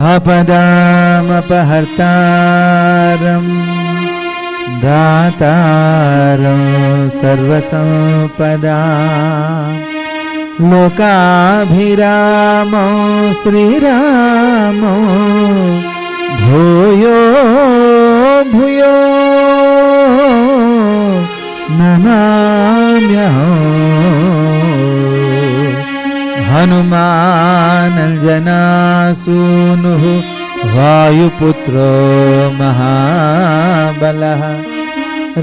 आपदामपहर्तारं दातारं सर्वसंपदा लोकाभिरामो श्रीरामो भूयो भूयो नमाम्यहम्। हनुमानञ्जनासूनुः वायुपुत्रो महाबलः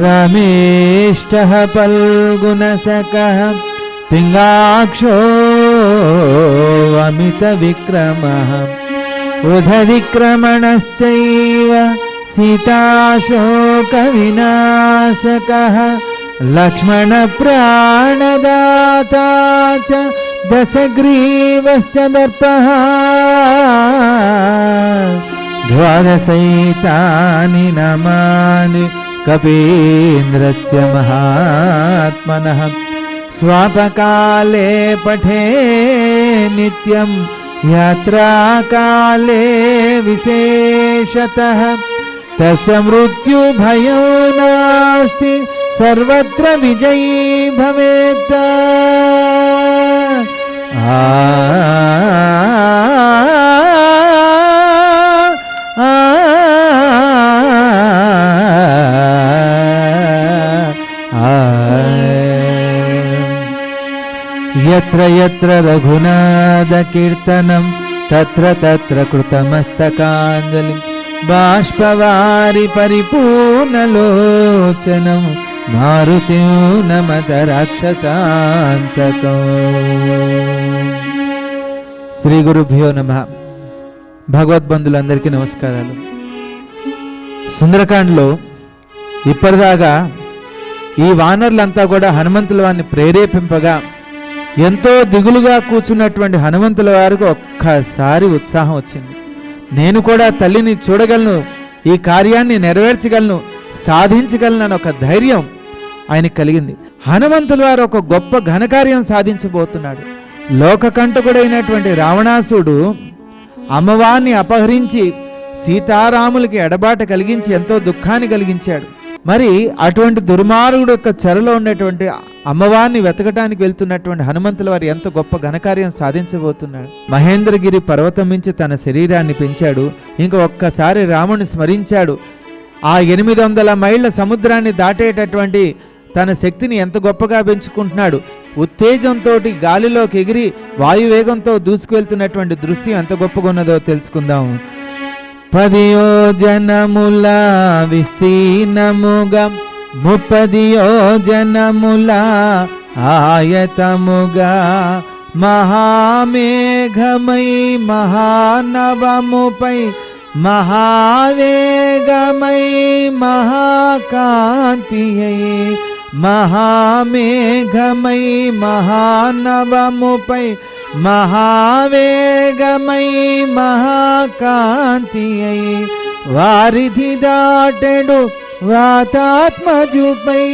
रामेष्टः फल्गुणसखः पिङ्गाक्षो अमितविक्रमः उदधिक्रमणश्चैव सीताशोकविनाशकः लक्ष्मणप्राणदाता च दशग्रीवश्च दर्पः द्वादशैतानि नामानि कपीन्द्रस्य महात्मनः स्वापकाले पठे नित्यं यात्राकाले विशेषतः तस्य मृत्युभयो नास्ति सर्वत्र विजयी भवेत्। यत्र यत्र रघुनाथ कीर्तनं तत्र तत्र कृतमस्तकाञ्जलिं बाष्पवारि परिपूर्णलोचनं मारुतिं नमत राक्षसान्तकम्। శ్రీ గురుభ్యో నమః. భగవద్బంధులందరికీ నమస్కారాలు. సుందరకాండలో ఇప్పటిదాకా ఈ వానరులంతా కూడా హనుమంతుల వారిని ప్రేరేపింపగా ఎంతో దిగులుగా కూర్చున్నటువంటి హనుమంతుల వారికి ఒక్కసారి ఉత్సాహం వచ్చింది. నేను కూడా తల్లిని చూడగలను, ఈ కార్యాన్ని నెరవేర్చగలను, సాధించగలను అని ఒక ధైర్యం ఆయనకు కలిగింది. హనుమంతుల వారు ఒక గొప్ప ఘనకార్యం సాధించబోతున్నాడు. లోకకంటకుడైనటువంటి రావణాసుడు అమ్మవారిని అపహరించి సీతారాములకి ఎడబాట కలిగించి ఎంతో దుఃఖాన్ని కలిగించాడు. మరి అటువంటి దుర్మార్గుడు యొక్క చెరలో ఉన్నటువంటి అమ్మవారిని వెతకటానికి వెళ్తున్నటువంటి హనుమంతుల వారు ఎంత గొప్ప ఘనకార్యం సాధించబోతున్నాడు. మహేంద్రగిరి పర్వతం నుంచి తన శరీరాన్ని పెంచాడు. ఇంకా ఒక్కసారి రాముని స్మరించాడు. ఆ 800 మైళ్ళ సముద్రాన్ని దాటేటటువంటి తన శక్తిని ఎంత గొప్పగా పెంచుకుంటున్నాడు. ఉత్తేజంతో గాలిలోకి ఎగిరి వాయువేగంతో దూసుకువెళ్తున్నటువంటి దృశ్యం ఎంత గొప్పగా ఉన్నదో తెలుసుకుందాం. 10 యోజనముల విస్తీర్ణముగా 30 యోజనముల ఆయతముగా మహామేఘమై మహానవముపై మహావేగమై మహాకాంతియై మహామేఘమై మహానవముపై మహావేగమై మహాకాంతియై వారిధి దాటెడు వాతాత్మజుపై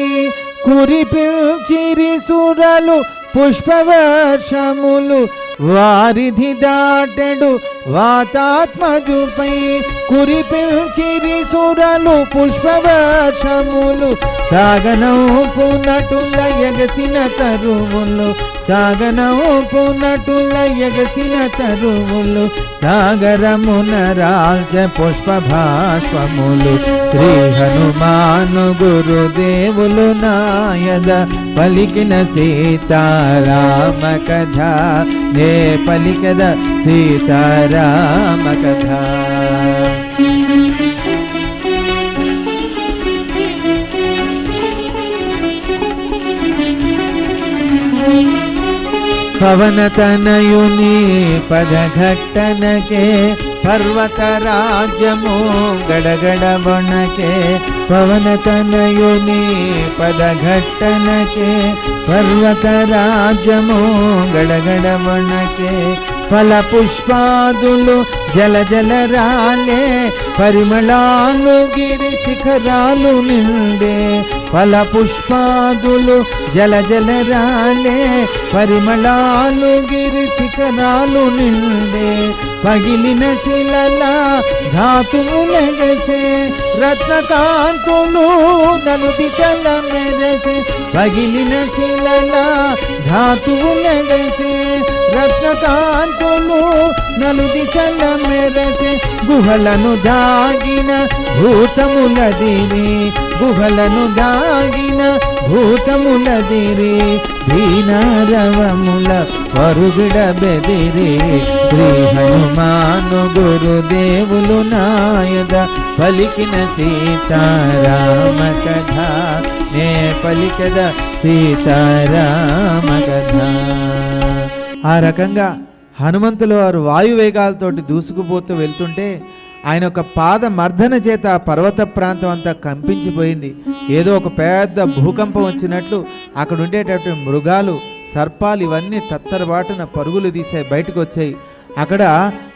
కురిపిల్చిరి సురలు పుష్పవర్షములు వారిధి దాటెడు వాతాత్మజుపై కురిపిల్చిరి సురలు పుష్పవర్షములు సాగనౌపునటుల ఎగసిన తరువులు సాగనౌపునటుల ఎగసిన తరువులు సాగరమున రాల్చ పుష్పభాష్పములు శ్రీ హనుమాను గురుదేవులు నాయద పలికిన సీతారామ కథ నే పలికద సీతారామ కథ. పవనతనయుని పదఘట్టనకే పర్వత రాజ్యము గడగడ వణకే పవనతనయుని పదఘట్టనకే పర్వత రాజ్యము గడగడ వణకే ఫల పుష్పాదులు జల జల రాలే పరిమళాలు గిరి శిఖరాలు నిండే ఫల పుష్పాదులు జల జల రాలే, పరిమళాలు గిరి శిఖరాలు నిండే, పగిలిన శిలల ధాతువులెగసే, రత్నకాంతులు నలుదిశల మెరసే, పగిలిన శిలల ధాతువులెగసే, రత్నకాంతులు నలుదిశల మెరసే, గుహలను దాగిన భూతములదిరి, గుహలను దాగిన భూతములదిరి, దీనారవముల పరుగుడ బెదిరి, శ్రీ హనుమాను గురుదేవులు నాయద పలికిన సీతారామ కథ, నే పలికద సీతారామ కథ. ఆ రకంగా హనుమంతులు వారు వాయువేగాలతోటి దూసుకుపోతూ వెళ్తుంటే ఆయన ఒక పాద మర్దన చేత ఆ పర్వత ప్రాంతం అంతా కంపించిపోయింది. ఏదో ఒక పెద్ద భూకంపం వచ్చినట్లు అక్కడ ఉండేటటువంటి మృగాలు, సర్పాలు ఇవన్నీ తత్తరబాటున పరుగులు తీసాయి, బయటకు వచ్చాయి. అక్కడ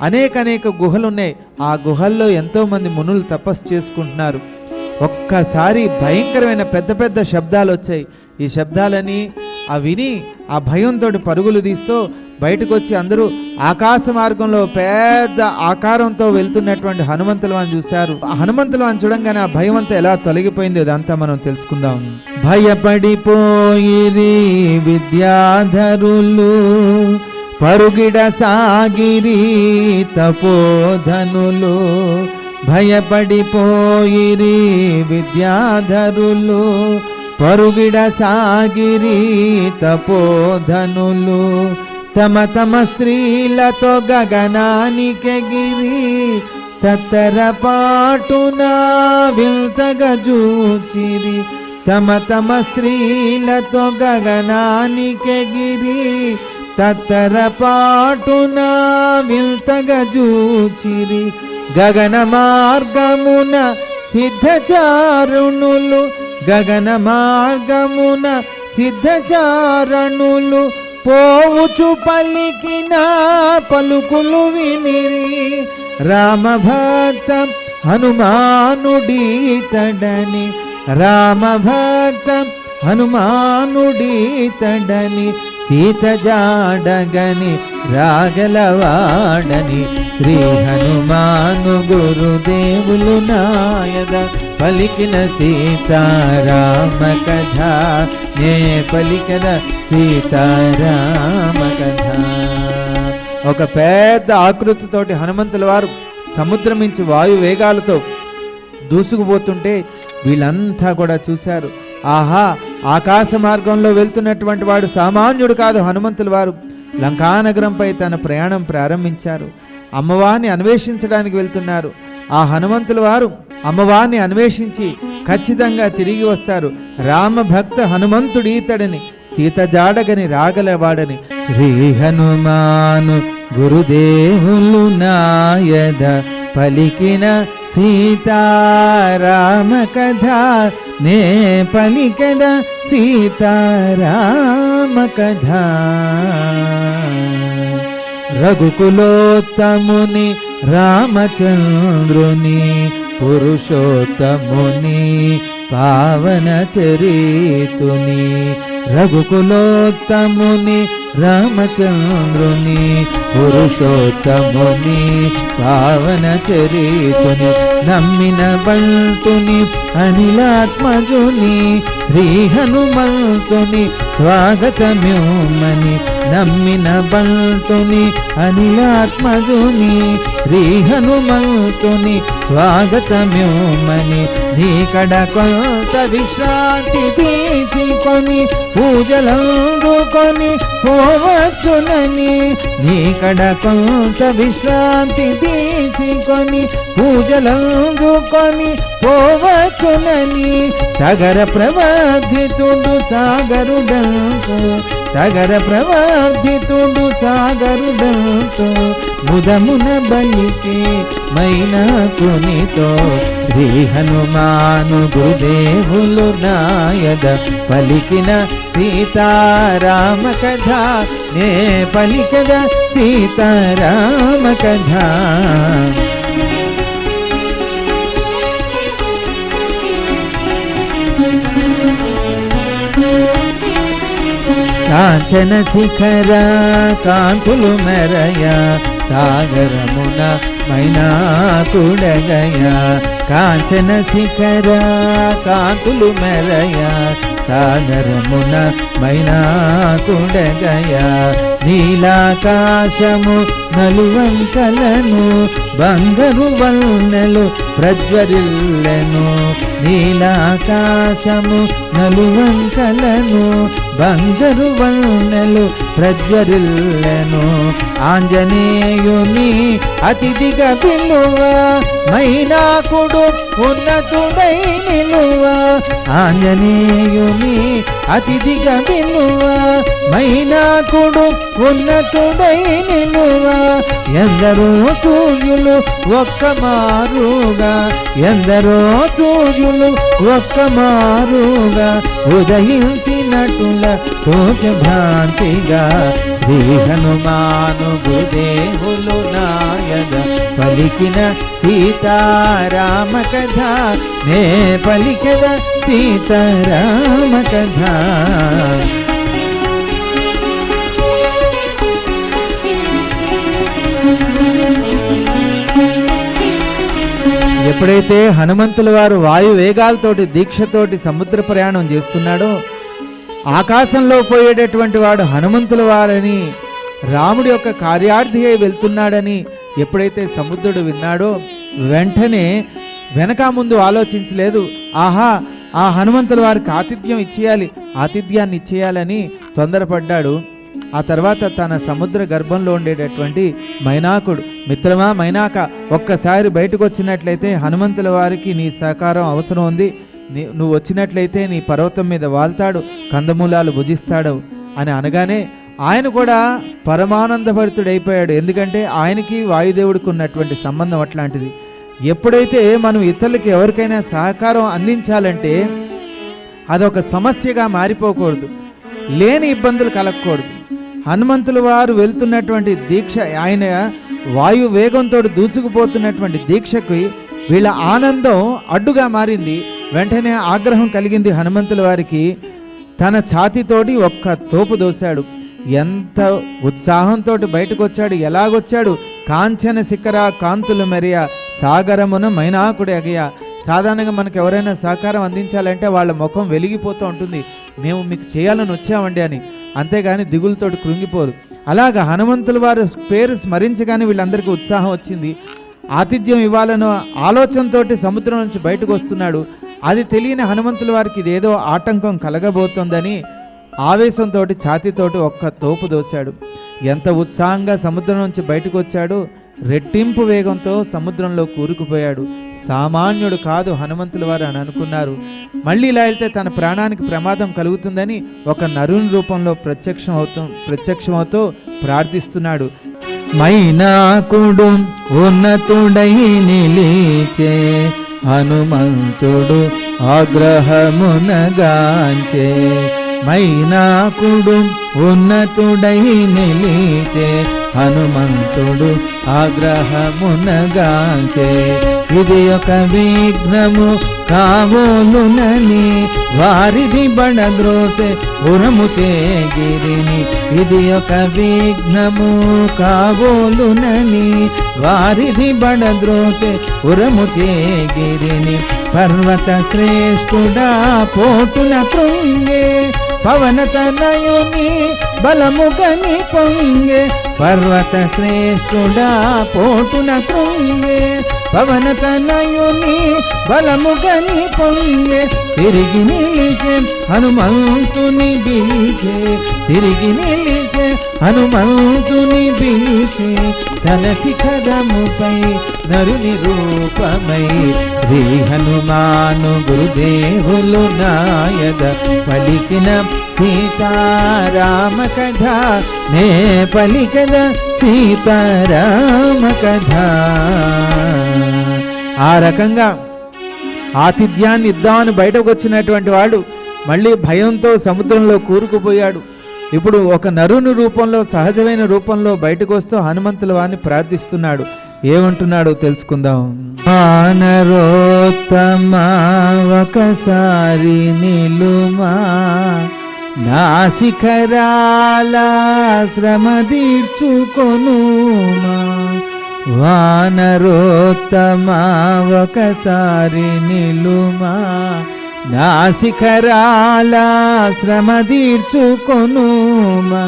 అనేక గుహలు ఉన్నాయి. ఆ గుహల్లో ఎంతోమంది మునులు తపస్సు చేసుకుంటున్నారు. ఒక్కసారి భయంకరమైన పెద్ద పెద్ద శబ్దాలు వచ్చాయి. ఈ శబ్దాలని విని ఆ భయంతో పరుగులు తీస్తూ బయటకు వచ్చి అందరూ ఆకాశ మార్గంలో పెద్ద ఆకారంతో వెళ్తున్నటువంటి హనుమంతుల వారిని చూశారు. ఆ హనుమంతుల వారిని చూడంగానే ఆ భయం అంతా ఎలా తొలగిపోయింది అదంతా మనం తెలుసుకుందాం. భయపడిపోయిరి విద్యాధరులు, పరుగిడ సాగిరి తపోధనులు, భయపడిపోయిరి విద్యాధరులు, పరుగిడ సాగిరి తపోధనులు, తమ తమ స్త్రీలతో గగనానికెగిరి, తత్తరపాటున వింతగా జూచిరి, తమ తమ స్త్రీలతో గగనానికెగిరి, తత్తరపాటున వింతగా జూచిరి, గగన మార్గమున సిద్ధచారుణులు, గగన మార్గమున సిద్ధచారణులు, పోవుచు పలికిన పలుకులు వినిరి, రామభక్త హనుమానుడీతడని, రామభక్త హనుమానుడీతడని, సీత జాడగని రాగలవాడని, శ్రీ హనుమాను గురుదేవులు నాయద పలికిన సీతారామ కథ, నే పలికద సీతారామ కథ. ఒక పెద్ద ఆకృతితోటి హనుమంతుల వారు సముద్రం నుంచి వాయు వేగాలతో దూసుకుపోతుంటే వీళ్ళంతా కూడా చూశారు. ఆహా, ఆకాశ మార్గంలో వెళ్తున్నటువంటి వాడు సామాన్యుడు కాదు. హనుమంతుల వారు లంకానగరంపై తన ప్రయాణం ప్రారంభించారు. అమ్మవారిని అన్వేషించడానికి వెళ్తున్నారు. ఆ హనుమంతుల వారు అమ్మవారిని అన్వేషించి ఖచ్చితంగా తిరిగి వస్తారు. రామభక్త హనుమంతుడు ఈతడని, సీత జాడగని రాగలవాడని, శ్రీ హనుమాను గురుదేవులు నాయద పలికిన సీతారామ కథ, నే పలికద సీతారామ కథ. రఘుకులోత్తముని రామచంద్రుని, పురుషోత్తముని పావన చరితుని, రఘుకులోత్తముని రామచంద్రుని, పురుషోత్తముని పావన చరితుని, నమ్మిన బంటుని అనిలాత్మజుని, శ్రీ హనుమంతుని స్వాగతమ్యూమని, నమ్మిన బంటుని అనిలాత్మజుని, శ్రీ హనుమంతుని స్వాగతమ్యూమని, నీకడ కొంత విశ్రాంతి తీసుకొని పూజలందుకొని పోవచ్చునని, నీకడ కొంత విశ్రాంతి తీసుకొని పూజలందుకొని పోవచ్చునని, సగర ప్రవర్ధితుడు సాగరుడంతో, సగర ప్రవర్ధితుడు సాగరుడంతో, ముదమున బలికి మైనాకునితో, శ్రీ హనుమాను గురుదేవులు నాయద పలికిన సీతారామ కథ, నే పలికద సీతారామ కథ. కాంచన శిఖర కాంతులు మెరయ సాగరమున మైనాకుడగయ కాంచన శిఖర కాంతులు మెరయ సాగరమున మైనాకుడగయ నీలాకాశము నలువంకలను బంగారు వన్నెలు ప్రజ్వరిల్లెను నీలాకాశము నలువంకలను బంగారు వన్నెలు ప్రజ్వరిల్లెను ఆంజనేయుని అతిథిగా పిలువ మైనాకుడు ఉన్నతుడై నిలువ ఆంజనేయుని అతిథిగా పిలువ మైనాకుడు ఉన్నతుడై నిలువ ఎందరో సూర్యులు ఒక్క మారుగా ఎందరో సూర్యులు ఒక్క మారుగా ఉదయించినట్టుల తోచ భ్రాంతిగా శ్రీ హనుమాను గురుదేవులు నాయన పలికిన సీతారామ కథ నే పలికద సీతారామ కథ ఎప్పుడైతే హనుమంతుల వారు వాయు వేగాలతోటి దీక్షతోటి సముద్ర ప్రయాణం చేస్తున్నాడో ఆకాశంలో పోయేటటువంటి వాడు హనుమంతుల వారని రాముడి యొక్క కార్యార్థి అయి వెళ్తున్నాడని ఎప్పుడైతే సముద్రుడు విన్నాడో వెంటనే వెనక ముందు ఆలోచించలేదు. ఆహా, ఆ హనుమంతుల వారికి ఆతిథ్యాన్ని ఇచ్చేయాలని తొందరపడ్డాడు. ఆ తర్వాత తన సముద్ర గర్భంలో ఉండేటటువంటి మైనాకుడు, మిత్రమా మైనాక, ఒక్కసారి బయటకు వచ్చినట్లయితే హనుమంతుల వారికి నీ సహకారం అవసరం ఉంది, నువ్వు వచ్చినట్లయితే నీ పర్వతం మీద వాళ్తాడు, కందమూలాలు భుజిస్తాడు అని అనగానే ఆయన కూడా పరమానందభరితుడైపోయాడు. ఎందుకంటే ఆయనకి వాయుదేవుడికి ఉన్నటువంటి సంబంధం అట్లాంటిది. ఎప్పుడైతే మనం ఇతరులకి ఎవరికైనా సహకారం అందించాలంటే అదొక సమస్యగా మారిపోకూడదు, లేని ఇబ్బందులు కలగకూడదు. హనుమంతుల వారు వెళ్తున్నటువంటి దీక్ష, ఆయన వాయు వేగంతో దూసుకుపోతున్నటువంటి దీక్షకి వీళ్ళ ఆనందం అడ్డుగా మారింది. వెంటనే ఆగ్రహం కలిగింది హనుమంతుల వారికి. తన ఛాతీతోటి ఒక్క తోపు దోశాడు. ఎంత ఉత్సాహంతో బయటకు వచ్చాడు, ఎలాగొచ్చాడు! కాంచన శిఖర కాంతులు మెరియ సాగరమున మైనాకుడి అగయ. సాధారణంగా మనకు ఎవరైనా సహకారం అందించాలంటే వాళ్ళ ముఖం వెలిగిపోతూ ఉంటుంది, మేము మీకు చేయాలని వచ్చామండి అని, అంతేగాని దిగులతోటి కృంగిపోరు. అలాగా హనుమంతుల వారి పేరు స్మరించగానే వీళ్ళందరికీ ఉత్సాహం వచ్చింది. ఆతిథ్యం ఇవ్వాలన్న ఆలోచనతో సముద్రం నుంచి బయటకు వస్తున్నాడు. అది తెలియని హనుమంతుల వారికి ఇదేదో ఆటంకం కలగబోతోందని ఆవేశంతో ఛాతీతోటి ఒక్క తోపు దోశాడు. ఎంత ఉత్సాహంగా సముద్రం నుంచి బయటకు వచ్చాడు! రెట్టింపు వేగంతో సముద్రంలో కూరుకుపోయాడు. సామాన్యుడు కాదు హనుమంతుల వారు మళ్ళీ ఇలా వెళ్తే తన ప్రాణానికి ప్రమాదం కలుగుతుందని ఒక నరుని రూపంలో ప్రత్యక్షమవుతూ ప్రార్థిస్తున్నాడు. మైనాకుడు ఉన్నతుడై నిలిచే హనుమంతుడు ఆగ్రహమునగాంచే. మైనాకుడు ఉన్నతుడై నిలిచే హనుమంతుడు ఆగ్రహమునగాంచే. ఇది ఒక విఘ్నము కావోలునని వారిది బడద్రోసే ఉరము చేగిరిని. ఇది ఒక విఘ్నము కావోలునని వారిది బడద్రోసే ఉరము చేగిరిని. పర్వత శ్రేష్ఠుడా పోటున కృంగే పవనతనయుని బలముగని పొంగే. పర్వత శ్రేష్ఠుడా పోటున కృంగే పవనతనయుని బలముగని పొంగే. తిరిగి నిలిచే హనుమంతుని పిలిచే, తిరిగి నిలిచే హనుమంతుని పిలిచే. తన శిఖరముపై నరుని రూపమై శ్రీ హనుమాను గురుదేవులు నాయద పలికిన సీతారామ కథ నే పలికద సీతారామ కథ. ఆ రకంగా ఆతిథ్యాన్ని ఇద్దామని బయటకు వచ్చినటువంటి వాడు మళ్ళీ భయంతో సముద్రంలో కూరుకుపోయాడు. ఇప్పుడు ఒక నరుని రూపంలో, సహజమైన రూపంలో బయటకు వస్తూ హనుమంతుల వారిని ప్రార్థిస్తున్నాడు. ఏమంటున్నాడో తెలుసుకుందాం. వానరోత్తమ ఒకసారి నిలుమా నా శిఖరాల శ్రమ తీర్చుకొనుమా. వానరోత్తమా ఒకసారి నిలుమా. నా శిఖరాల శ్రమ తీర్చుకొనుమా.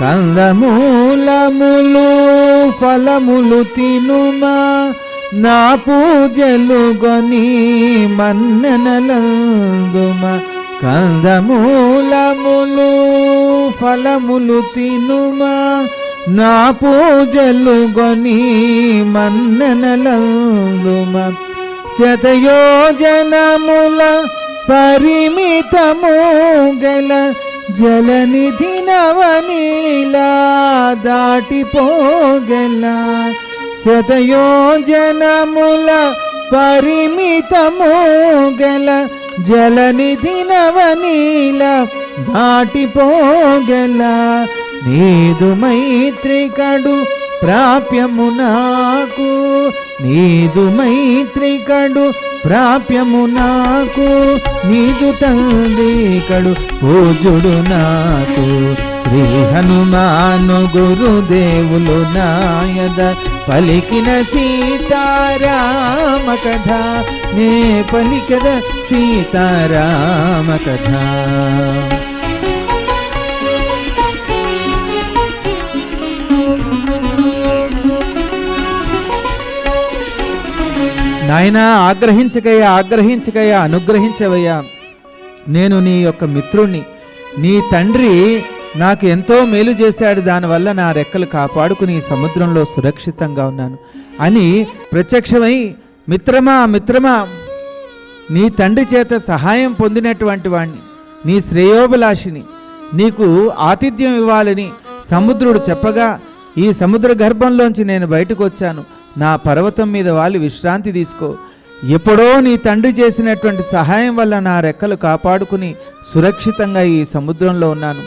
కందమూలములు ఫలములు తినుమా. నా పూజలు గొని మన్ననలందుమా. కందమూలములు ఫలములు తినుమా. నా పూజలు గొని మన్ననలందుమా. శతయోజనముల పరిమితము గల జలనిధి నవనీలా దాటిపోగల. శతయోజనముల పరిమితము గల జలనిధి నవనీల దాటిపోగల. నీదు మైత్రికడు ప్రాప్యము నాకు. నీదు మైత్రికడు ప్రాప్యము నాకు. నీదు తండ్రికడు పూజుడు నాకు. శ్రీ హనుమాను గురుదేవులు నాయద పలికిన సీతారామ కథ. నే పలికద సీతారామ కథ. నాయనా, ఆగ్రహించకయ్యా, ఆగ్రహించకయ్యా, అనుగ్రహించవయ్యా. నేను నీ యొక్క మిత్రుణ్ణి. నీ తండ్రి నాకు ఎంతో మేలు చేశాడు. దానివల్ల నా రెక్కలు కాపాడుకుని సముద్రంలో సురక్షితంగా ఉన్నాను అని ప్రత్యక్షమై, మిత్రమా మిత్రమా, నీ తండ్రి చేత సహాయం పొందినటువంటి వాణ్ణి, నీ శ్రేయోభిలాషిని, నీకు ఆతిథ్యం ఇవ్వాలని సముద్రుడు చెప్పగా ఈ సముద్ర గర్భంలోంచి నేను బయటకు వచ్చాను. నా పర్వతం మీద వాలి విశ్రాంతి తీసుకో. ఎప్పుడో నీ తండ్రి చేసినటువంటి సహాయం వల్ల నా రెక్కలు కాపాడుకుని సురక్షితంగా ఈ సముద్రంలో ఉన్నాను.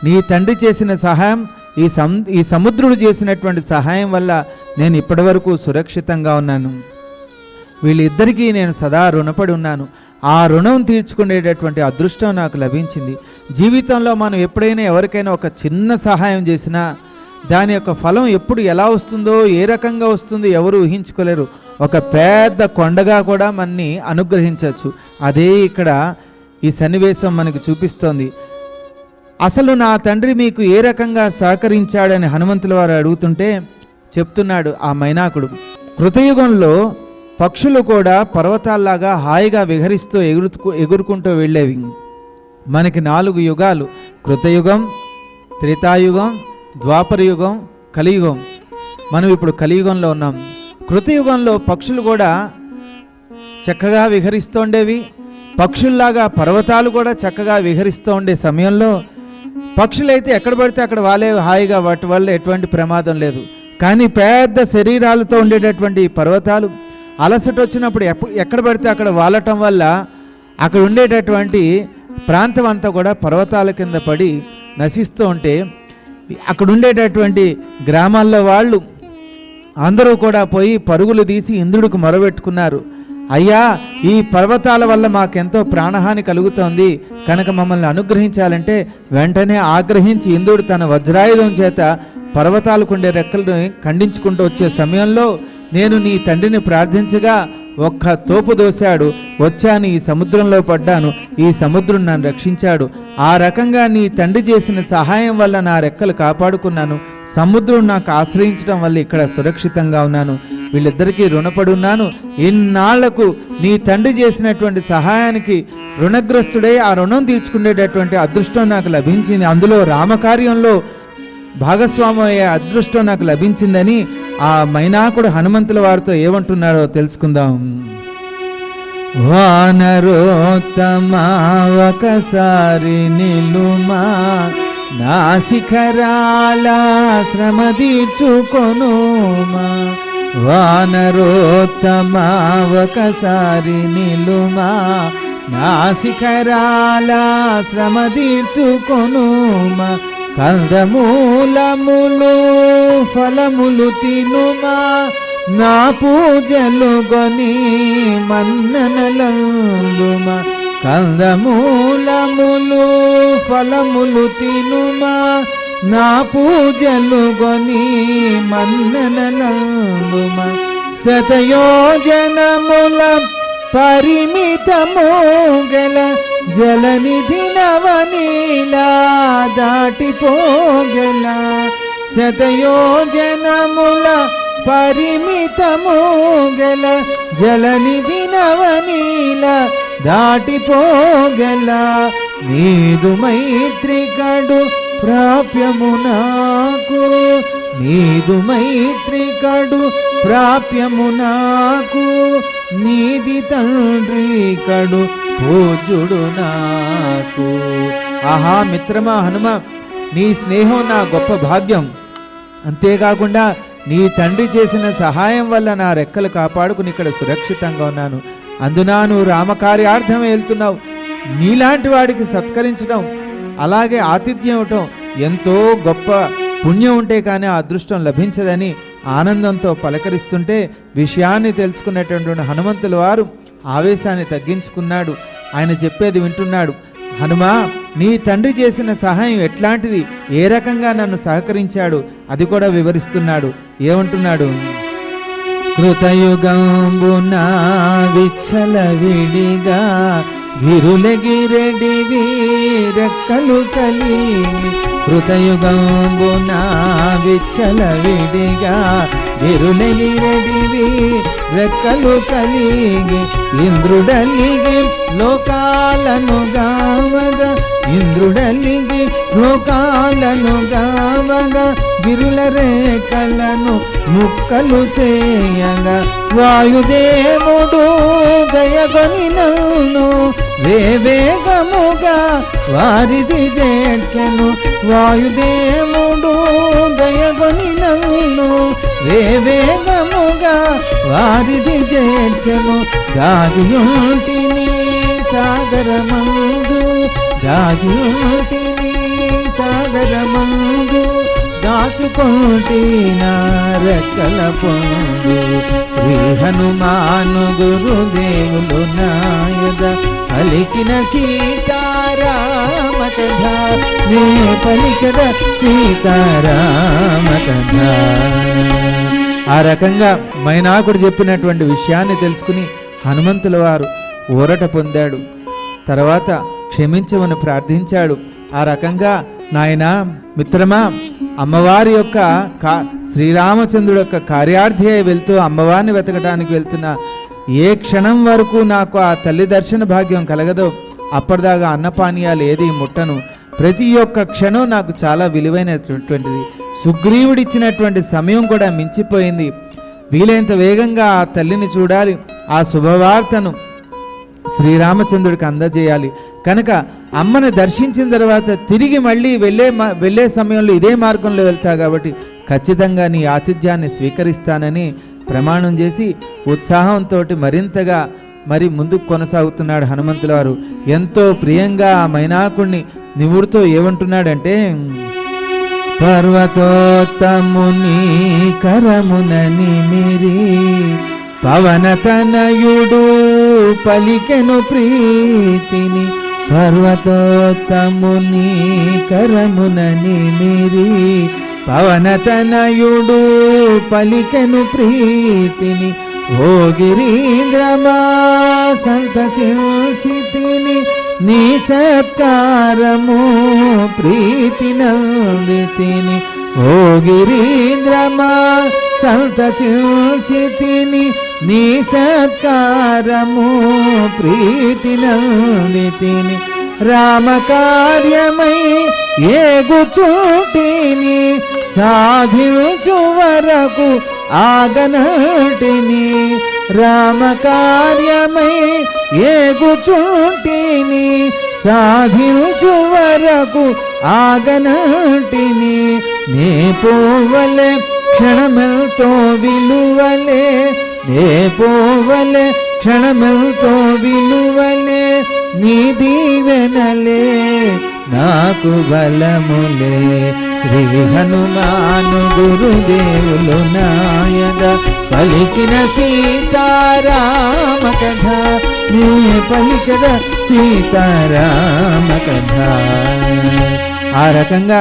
నీ తండ్రి చేసిన సహాయం, ఈ సముద్రుడు చేసినటువంటి సహాయం వల్ల నేను ఇప్పటివరకు సురక్షితంగా ఉన్నాను. వీళ్ళిద్దరికీ నేను సదా రుణపడి ఉన్నాను. ఆ రుణం తీర్చుకునేటటువంటి అదృష్టం నాకు లభించింది. జీవితంలో మనం ఎప్పుడైనా ఎవరికైనా ఒక చిన్న సహాయం చేసినా దాని యొక్క ఫలం ఎప్పుడు ఎలా వస్తుందో, ఏ రకంగా వస్తుందో ఎవరు ఊహించుకోలేరు. ఒక పెద్ద కొండగా కూడా మనని అనుగ్రహించవచ్చు. అదే ఇక్కడ ఈ సన్నివేశం మనకు చూపిస్తోంది. అసలు నా తండ్రి మీకు ఏ రకంగా సహకరించాడని హనుమంతుల వారు అడుగుతుంటే చెప్తున్నాడు ఆ మైనాకుడు. కృతయుగంలో పక్షులు కూడా పర్వతాల్లాగా హాయిగా విహరిస్తూ ఎగురుకుంటూ వెళ్ళేవి. మనకి 4 యుగాలు: కృతయుగం, త్రేతాయుగం, ద్వాపరయుగం, కలియుగం. మనం ఇప్పుడు కలియుగంలో ఉన్నాం. కృతయుగంలో పక్షులు కూడా చక్కగా విహరిస్తూ పక్షుల్లాగా పర్వతాలు కూడా చక్కగా విహరిస్తూ ఉండే సమయంలో పక్షులైతే ఎక్కడ పడితే అక్కడ వాళ్ళే హాయిగా, వాటి వల్ల ఎటువంటి ప్రమాదం లేదు. కానీ పెద్ద శరీరాలతో ఉండేటటువంటి పర్వతాలు అలసట వచ్చినప్పుడు ఎక్కడ పడితే అక్కడ వాలటం వల్ల అక్కడ ఉండేటటువంటి ప్రాంతం అంతా కూడా పర్వతాల కింద పడి నశిస్తూ ఉంటే అక్కడ ఉండేటటువంటి గ్రామాల్లో వాళ్ళు అందరూ కూడా పోయి పరుగులు తీసి ఇంద్రుడికి మొరబెట్టుకున్నారు. అయ్యా, ఈ పర్వతాల వల్ల మాకెంతో ప్రాణహాని కలుగుతోంది కనుక మమ్మల్ని అనుగ్రహించాలంటే వెంటనే ఆగ్రహించి ఇంద్రుడు తన వజ్రాయుధం చేత పర్వతాలకు ఉండే రెక్కలను ఖండించుకుంటూ వచ్చే సమయంలో నేను నీ తండ్రిని ప్రార్థించగా ఒక్క తోపు దోశాడు. వచ్చాను, ఈ సముద్రంలో పడ్డాను, ఈ సముద్రం నన్ను రక్షించాడు. ఆ రకంగా నీ తండ్రి చేసిన సహాయం వల్ల నా రెక్కలు కాపాడుకున్నాను. సముద్రం నాకు ఆశ్రయించడం వల్ల ఇక్కడ సురక్షితంగా ఉన్నాను. వీళ్ళిద్దరికీ రుణపడి ఉన్నాను. ఇన్నాళ్లకు నీ తండ్రి చేసినటువంటి సహాయానికి రుణగ్రస్తుడై ఆ రుణం తీర్చుకునేటటువంటి అదృష్టం నాకు లభించింది. అందులో రామకార్యంలో భాగస్వామి అయ్యే అదృష్టం నాకు లభించిందని ఆ మైనాకుడు హనుమంతుల వారితో ఏమంటున్నారో తెలుసుకుందాం. వానరోత్తమా ఒకసారి నిలుమా. నా శిఖరాల శ్రమ తీర్చుకొనుమా. వానరోత్తమా ఒకసారి నిలుమా. నా శిఖరాల శ్రమ తీర్చుకొనుమా. కందమూలములు ఫలములు తినుమా. నా పూజలు గొని మన్ననలందుమా. కందమూలములు ఫలములు తినుమా, నా పూజలు గొని మన్ననలందుమా. శతయోజనముల పరిమితము గల జలనిధి నవనీలా దాటిపోగల. శతయోజనముల పరిమితము గల జలనిధి నవనీల దాటిపోగల. నీదు మైత్రికడు ప్రాప్యము నాకు, నీదు మైత్రికడు ప్రాప్యము నాకు, నీది తండ్రి కడు పూజుడు నాకు. ఆహా మిత్రమా హనుమ, నీ స్నేహం నా గొప్ప భాగ్యం. అంతేకాకుండా నీ తండ్రి చేసిన సహాయం వల్ల నా రెక్కలు కాపాడుకుని ఇక్కడ సురక్షితంగా ఉన్నాను. అందున నువ్వు రామకార్యార్థం వెళ్తున్నావు. నీలాంటి వాడికి సత్కరించడం, అలాగే ఆతిథ్యం ఇవ్వటం ఎంతో గొప్ప పుణ్యం ఉంటే కానీ ఆ అదృష్టం లభించదని ఆనందంతో పలకరిస్తుంటే విషయాన్ని తెలుసుకున్నటువంటి హనుమంతుల వారు ఆవేశాన్ని తగ్గించుకున్నాడు. ఆయన చెప్పేది వింటున్నాడు. హనుమా, నీ తండ్రి చేసిన సహాయం ఎట్లాంటిది, ఏ రకంగా నన్ను సహకరించాడు అది కూడా వివరిస్తున్నాడు. ఏమంటున్నాడు? కృతయుగంబున విచ్చల విడిగా గిరులెగిరెడివి రెక్కలు కలిగి. కృతయుగంబున విచ్చల విడిగా గిరులెగిరెడివి రెక్కలు కలిగి. ఇంద్రుడలిగి లోకాలను గావగా, ఇంద్రుడలిగి లోకాలను గావగా, గిరుల రేఖలను ముక్కలు చేయగా. వాయుదేవుడు దయగొని నన్ను వేవేగముగా వారిది చేర్చెను. వాయుదేవుడు దయగొని నన్ను వేవేగముగా వారిది చేర్చెను. దాగియుంటిని సాగరమందు, దాగియుంటిని సాగరమందు, దాచుకుంటి నా రెక్కల పొందు. శ్రీ హనుమాను గురుదేవులు నాయద పలికిన సీతారామ కథ, నే పలికద సీతారామ కథ. ఆ రకంగా మైనాకుడు చెప్పినటువంటి విషయాన్ని తెలుసుకుని హనుమంతుల వారు ఊరట పొందాడు. తర్వాత క్షమించమని ప్రార్థించాడు. ఆ రకంగా నాయనా మిత్రమా, అమ్మవారి యొక్క శ్రీరామచంద్రుడు యొక్క కార్యార్థి అయి వెళ్తూ అమ్మవారిని వెతకడానికి వెళ్తున్నా ఏ క్షణం వరకు నాకు ఆ తల్లి దర్శన భాగ్యం కలగదో అప్పటిదాకా అన్నపానీయాలు ఏది ముట్టను. ప్రతి ఒక్క క్షణం నాకు చాలా విలువైనటువంటిది. సుగ్రీవుడిచ్చినటువంటి సమయం కూడా మించిపోయింది. వీలైనంత వేగంగా ఆ తల్లిని చూడాలి, ఆ శుభవార్తను శ్రీరామచంద్రుడికి అందజేయాలి. కనుక అమ్మని దర్శించిన తర్వాత తిరిగి మళ్ళీ వెళ్ళే సమయంలో ఇదే మార్గంలో వెళ్తా కాబట్టి ఖచ్చితంగా నీ ఆతిథ్యాన్ని స్వీకరిస్తానని ప్రమాణం చేసి ఉత్సాహంతో మరింతగా ముందుకు కొనసాగుతున్నాడు హనుమంతుల వారు. ఎంతో ప్రియంగా ఆ మైనాకుడిని నివుడుతో ఏమంటున్నాడంటే, పర్వతోత్తముని కరమున నిమిరి పవనతనయుడు పలికెను ప్రీతిని. పర్వతోత్తముని కరమున నిమిరి పవనతనయుడు పలికెను ప్రీతిని. ఓ గిరీంద్రమా సంతసించితిని, నీ సత్కారము ప్రీతి నందితిని. ఓ గిరీంద్రమా సంతసించితిని, నీ సత్కారము ప్రీతి నందితిని. రామకార్యమై ఏగుచూటిని, సాధించు వరకు ఆగనటిని. రామకార్యమై ఏగుచూటిని, సాధించు వరకు ఆగనటిని. నే పోవలే క్షణమెంతో విలువలే, నే పోవలే క్షణమెంతో విలువలే. నీ దీవెనలే నాకు బలములే. శ్రీ హనుమాను గురుదేవులు నాయద పలికిన సీతారామ కథ, నీ పలికద సీతారామ కథ. ఆ రకంగా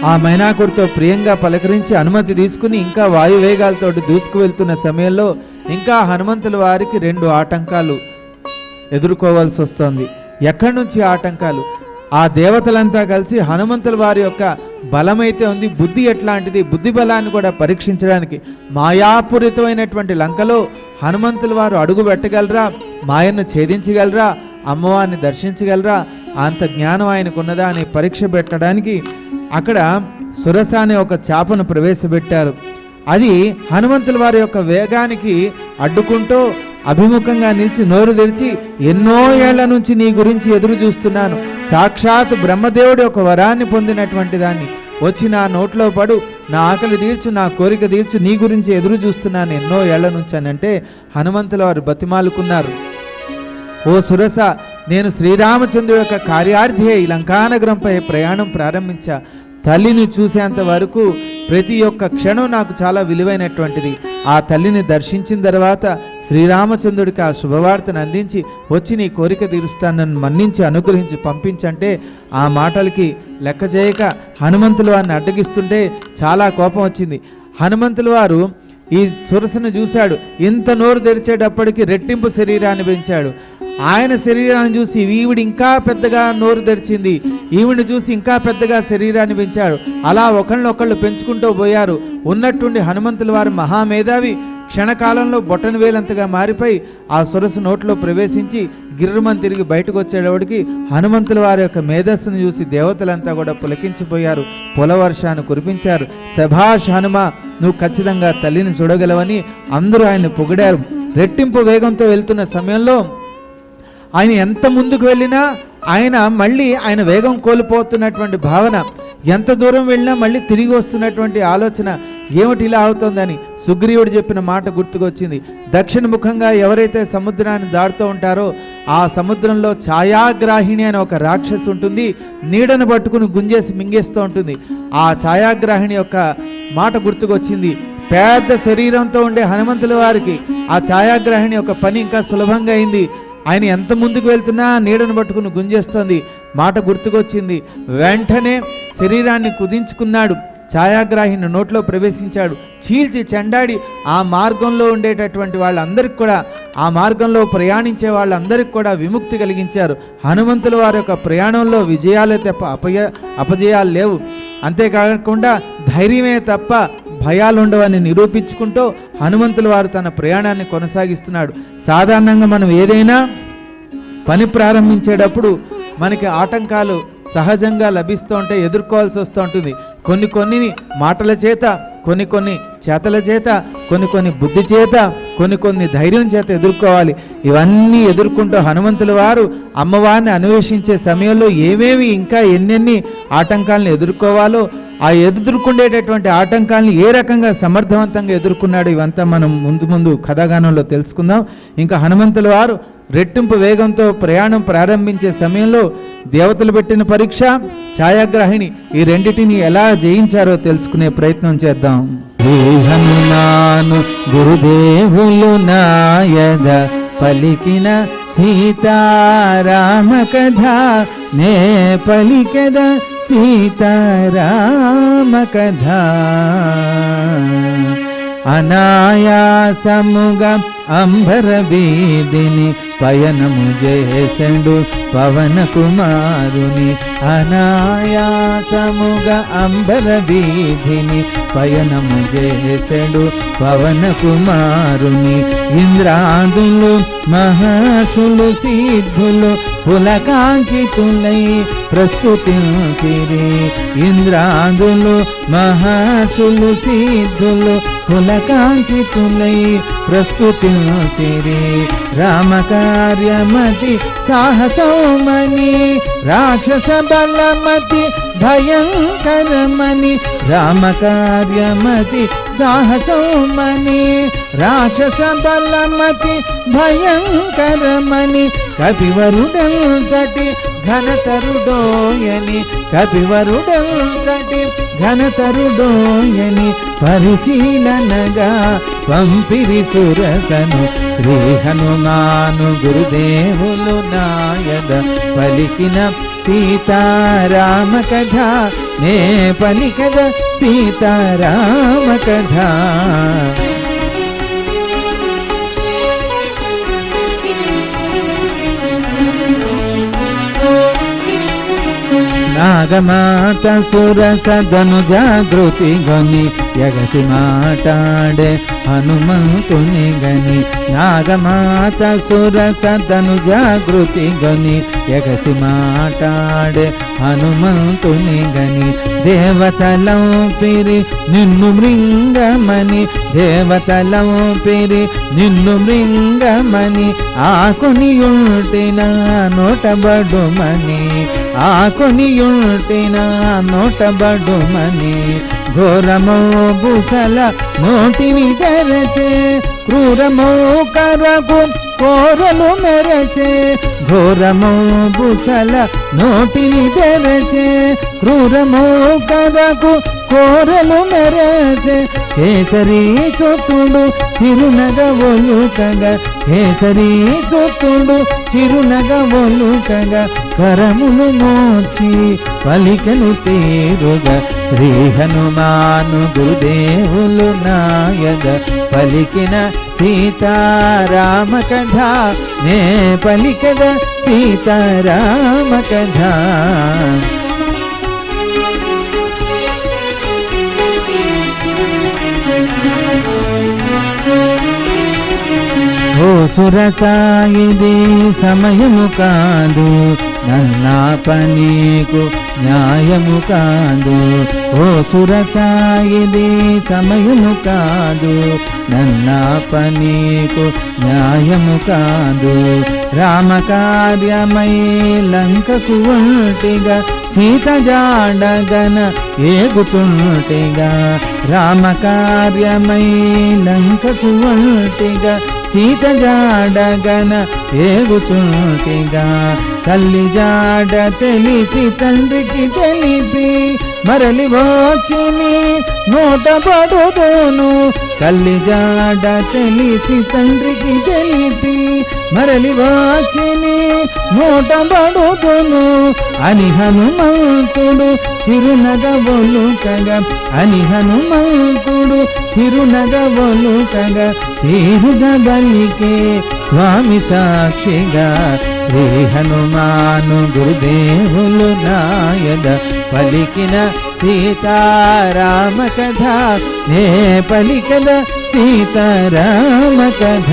ఆ మైనాకుడితో ప్రియంగా పలకరించి అనుమతి తీసుకుని ఇంకా వాయువేగాలతో దూసుకు వెళ్తున్న సమయంలో ఇంకా హనుమంతుల వారికి 2 ఆటంకాలు ఎదుర్కోవాల్సి వస్తుంది. ఎక్కడి నుంచి ఆటంకాలు? ఆ దేవతలంతా కలిసి హనుమంతుల వారి యొక్క బలమైతే ఉంది, బుద్ధి ఎట్లాంటిది, బుద్ధి బలాన్ని కూడా పరీక్షించడానికి మాయాపూరితమైనటువంటి లంకలో హనుమంతుల వారు అడుగు పెట్టగలరా, మాయను ఛేదించగలరా, అమ్మవారిని దర్శించగలరా, అంత జ్ఞానం ఆయనకు ఉన్నదా అని పరీక్ష పెట్టడానికి అక్కడ సురస అనే ఒక చేపను ప్రవేశపెట్టారు. అది హనుమంతుల వారి యొక్క వేగానికి అడ్డుకుంటూ అభిముఖంగా నిలిచి నోరు తెరిచి, ఎన్నో ఏళ్ల నుంచి నీ గురించి ఎదురు చూస్తున్నాను, సాక్షాత్ బ్రహ్మదేవుడి ఒక వరాన్ని పొందినటువంటి దాన్ని, వచ్చి నా నోట్లో పడు, నా ఆకలి తీర్చు, నా కోరిక తీర్చు, నీ గురించి ఎదురు చూస్తున్నాను ఎన్నో ఏళ్ల నుంచి అని అంటే హనుమంతుల వారు బతిమాలుకున్నారు. ఓ సురస, నేను శ్రీరామచంద్రుడి యొక్క కార్యార్థి ఈ లంకానగరంపై ప్రయాణం ప్రారంభించా. తల్లిని చూసేంత వరకు ప్రతి ఒక్క క్షణం నాకు చాలా విలువైనటువంటిది. ఆ తల్లిని దర్శించిన తర్వాత శ్రీరామచంద్రుడికి ఆ శుభవార్తను అందించి వచ్చి నీ కోరిక తీరుస్తానని మన్నించి అనుగ్రహించి పంపించంటే ఆ మాటలకి లెక్క చేయక హనుమంతుల వారిని అడ్డగిస్తుంటే చాలా కోపం వచ్చింది. హనుమంతుల వారు ఈ సురసను చూశాడు. ఇంత నోరు తెరిచేటప్పటికి రెట్టింపు శరీరాన్ని పెంచాడు. ఆయన శరీరాన్ని చూసి ఈవిడ ఇంకా పెద్దగా నోరు తెరిచింది, ఈవిడిని చూసి ఇంకా పెద్దగా శరీరాన్ని పెంచాడు. అలా ఒకళ్ళనొకళ్ళు పెంచుకుంటూ పోయారు. ఉన్నట్టుండి హనుమంతుల వారు మహామేధావి క్షణకాలంలో బొట్టన వేలంతగా మారిపోయి ఆ సురసు నోట్లో ప్రవేశించి గిర్రమని తిరిగి బయటకు వచ్చేటప్పటికి హనుమంతుల వారి యొక్క మేధస్సును చూసి దేవతలంతా కూడా పులకించిపోయారు, పొలవర్షాన్ని కురిపించారు. శభాష్ హనుమ, నువ్వు ఖచ్చితంగా తల్లిని చూడగలవని అందరూ ఆయన్ని పొగిడారు. రెట్టింపు వేగంతో వెళ్తున్న సమయంలో ఆయన ఎంత ముందుకు వెళ్ళినా ఆయన వేగం కోల్పోతున్నటువంటి భావన, ఎంత దూరం వెళ్ళినా మళ్ళీ తిరిగి వస్తున్నటువంటి ఆలోచన, ఏమిటి ఇలా అవుతుందని సుగ్రీవుడు చెప్పిన మాట గుర్తుకొచ్చింది. దక్షిణ ముఖంగా ఎవరైతే సముద్రాన్ని దాటుతూ ఉంటారో ఆ సముద్రంలో ఛాయాగ్రాహిణి అనే ఒక రాక్షసి ఉంటుంది, నీడను పట్టుకుని గుంజేసి మింగేస్తూ ఉంటుంది. ఆ ఛాయాగ్రాహిణి యొక్క మాట గుర్తుకొచ్చింది. పెద్ద శరీరంతో ఉండే హనుమంతుల వారికి ఆ ఛాయాగ్రాహిణి యొక్క పని ఇంకా సులభంగా అయింది. ఆయన ఎంత ముందుకు వెళ్తున్నా నీడను పట్టుకుని గుంజేస్తోంది. మాట గుర్తుకొచ్చింది. వెంటనే శరీరాన్ని కుదించుకున్నాడు, ఛాయాగ్రాహిని నోట్లో ప్రవేశించాడు. చీల్చి చెండాడి ఆ మార్గంలో ఉండేటటువంటి వాళ్ళందరికీ కూడా, ఆ మార్గంలో ప్రయాణించే వాళ్ళందరికీ కూడా విముక్తి కలిగించారు. హనుమంతుల వారి యొక్క ప్రయాణంలో విజయాలే తప్ప అపజయాలు లేవు. అంతేకాకుండా ధైర్యమే తప్ప భయాలు ఉండవని నిరూపించుకుంటూ హనుమంతుల వారు తన ప్రయాణాన్ని కొనసాగిస్తున్నాడు. సాధారణంగా మనం ఏదైనా పని ప్రారంభించేటప్పుడు మనకి ఆటంకాలు సహజంగా లభిస్తూ ఉంటే ఎదుర్కోవాల్సి వస్తూ ఉంటుంది. కొన్ని మాటల చేత, కొన్ని చేతల చేత, కొన్ని బుద్ధి చేత, కొన్ని ధైర్యం చేత ఎదుర్కోవాలి. ఇవన్నీ ఎదుర్కొంటూ హనుమంతుల వారు అమ్మవారిని అన్వేషించే సమయంలో ఏమేమి ఇంకా ఎన్నెన్ని ఆటంకాలను ఎదుర్కోవాలో, ఆ ఎదుర్కొండేటటువంటి ఆటంకాలను ఏ రకంగా సమర్థవంతంగా ఎదుర్కొన్నాడు, ఇవంతా మనం ముందు కథాగానంలో తెలుసుకుందాం. ఇంకా హనుమంతుల వారు రెట్టింపు వేగంతో ప్రయాణం ప్రారంభించే సమయంలో దేవతలు పెట్టిన పరీక్ష, ఛాయాగ్రాహిణి, ఈ రెండిటిని ఎలా జయించారో తెలుసుకునే ప్రయత్నం చేద్దాం. హనుమాను గురుదేవులు నాయద పలికిన సీతారామ కథ, నే పలికెద సీతారామ కథ. అనాయాసముగా అంబర వీధిని పయనము చేసెండు పవన కుమారుని, అనాయాసముగా అంబర వీధిని పయనము చేసెండు పవన కుమారుని. ఇంద్రాదులు మహర్షులు సిద్ధులు పులకాంకితులై ప్రస్తుతించిరి, ఇంద్రాదులు మహర్షులు సిద్ధులు పులకాంకితులై ప్రస్తుతించిరి. రామకార్యమతి సాహసోమని, రాక్షస బలమతి భయంకరమని, రామకార్యమతి సాహసోమని, రాక్షస బలమతి భయంకరమని, కపివరుడంతటి ఘనతరుడోయని, కపివరుడంతటి ఘనతరుడోయని పరిశీలనగా పంపిరి సురసను శ్రీ హనుమాను గురుదేవులు నాయద పలికిన సీతారామ కథ నే పలికద సీతారామ కథ. నాగమాత సురసదను జాగృతి గని ఎగసి మాటాడే హనుమంతుని గని. నాగమాత సురసదను జాగృతి గని ఎగసి మాటాడే హనుమంతుని గని. దేవతలం పిరి నిన్ను మృంగమని, దేవతలం పిరి నిన్ను మృంగమని, ఆకునియుంటిన నోటబడుమని, ఆకునియుంటిన నోటబడుమని. ఘోరమో బుసల నోటిని తెరచే, క్రూరమో కరకు కోరలు మెరచే. ఘోరమో బుసల నోటిని తెరచే, క్రూరమో కరకు కోరలు మెరచే. కేసరి సొత్తుడు చిరునగ ఒలుకగా, కేసరి సొత్తుడు చిరునగ ఒలుకగా, కరములు మోర్చి పలికలు తీరుగా. శ్రీ హనుమాను గురుదేవులు నాయద పలికిన సీతారామ కథ నే పలికద సీతారామ కథ. ఓ సురసాయిది సమయము కాదు, నన్నా పనీకు న్యాయము కాదు. ఓ సురసాయిది సమయము కాదు, నన్నా పనీకు న్యాయము కాదు. రామకార్యమై లంకకు ఒంటిగా, సీత జాడగన ఏగుచుంటిగా. రామకార్యమై లంకకు ఒంటిగా, సీత జాడగన ఏగుచుంటిగా. తల్లి జాడ తెలిసి తండ్రికి తెలిపి మరలి వచ్చిని నోటబడుదును. తల్లి జాడ తెలిసి తండ్రికి తెలిపి మరలి వచ్చిని నోటబడుదును అని హనుమంతుడు చిరునగ ఒలుకగా, అని హనుమంతుడు చిరునగ ఒలుకగా. తీరుగా బలికే స్వామి సాక్షిగా. శ్రీ హనుమాను గురుదేవులు నాయద పలికిన సీతారామ కథ నే పలికద సీతారామ కథ.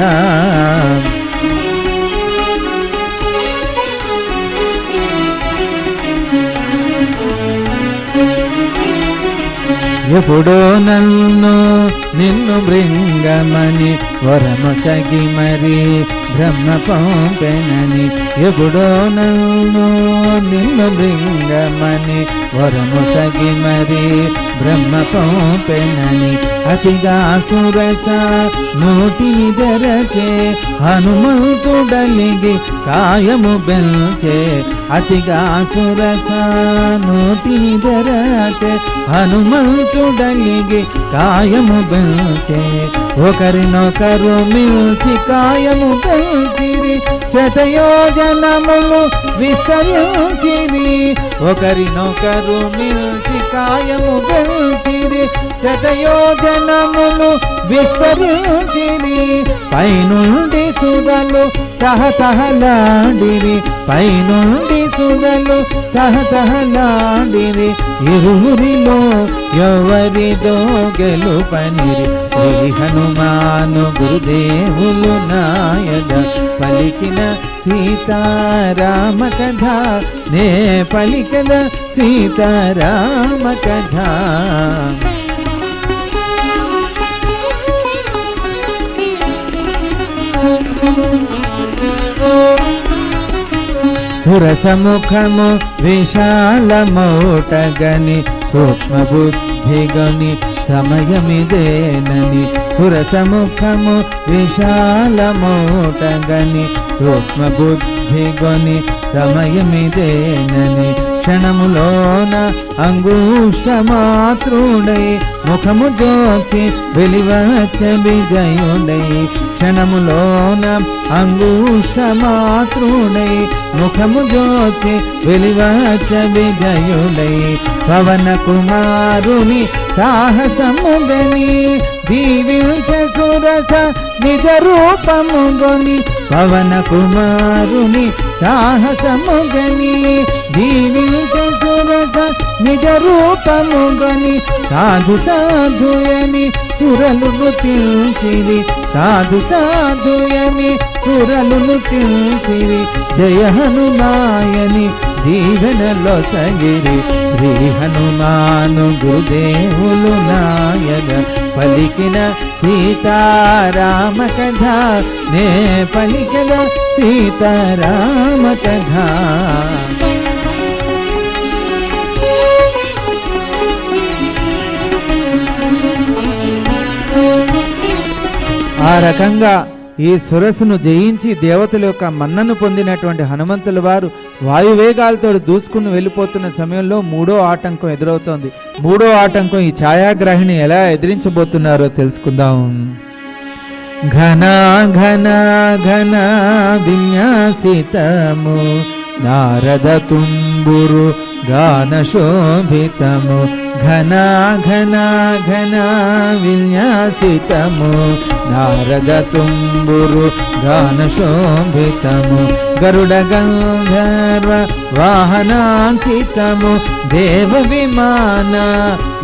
ఎప్పుడో నన్ను నిన్ను బృంగమని వరమొసగి మరి బ్రహ్మ పంపెనని. ఎప్పుడో నన్ను నిన్ను బృంగమని వరమొసగి మరి బ్రహ్మ పంపెనని. అతిగా సురస నోటిని తెరచే, హనుమంతుడలిగి కాయము బెల్చే. అతిగా సురస నోటిని తెరచే, హనుమంతుడలిగి కాయము బెల్చే. ఒకరినొకరు మిల్చి కాయము పెంచిరి, శతయోజనములు విస్తరించిరి. ఒకరినొకరు మిల్చి కాయము పెంచిరి, శతయోజనములు విస్తరించిరి. పైనుండి సుధలు తహతహలాడిరి, పైనుండి సుధలు తహతహలాడిరి. ఇరువురిలో ఎవరిదో గెలుపనిరి. శ్రీ హనుమాను గురుదేవులు నాయద పలికిన సీతారామ కథ నే పలికద సీతారామ కథ. సురసముఖము విశాలమౌటగని, సూక్ష్మ బుద్ధిగని సమయమిదేనని. సురసముఖము విశాలమౌటగని, సూక్ష్మ బుద్ధిగని సమయమిదేనని. క్షణములోన అంగుష్టమాతృడై ముఖము జోచి వెలివచ్చ విజయుడై క్షణములోన అంగుష్టమాతృడై ముఖము జోచి వెలివచ్చ విజయుడై పవన కుమారుని సాహసముగని దీవించ సురస నిజ రూపముగొని పవన కుమారుని సాహసముగని దీవించ సురస నిజ రూపముగని సాధు సాధుయని సురలు నృతించిరి సాధు సాధుయని సురలు నృతించిరి జయ హనుమాయని దీవెనలో సగిరి శ్రీ హనుమాను గురుదేవులు నాయన పలికిన సీతారామ కథ నే పలికిన సీతారామ కథ. ఆ రకంగా ఈ సురసును జయించి దేవతల యొక్క మన్నను పొందినటువంటి హనుమంతుల వారు వాయువేగాలతో దూసుకుని వెళ్ళిపోతున్న సమయంలో మూడో ఆటంకం ఎదురవుతోంది. మూడో ఆటంకం ఈ ఛాయాగ్రాహిని ఎలా ఎదిరించబోతున్నారో తెలుసుకుందాం. ఘన ఘన ఘన విన్యాసితము నారద తుంబురు గాన శోభితము ఘన ఘన ఘన విన్యాసితము నారద తుంబురు గాన శోభితము గరుడ గంధర్వ వాహనాంచితము దేవ విమాన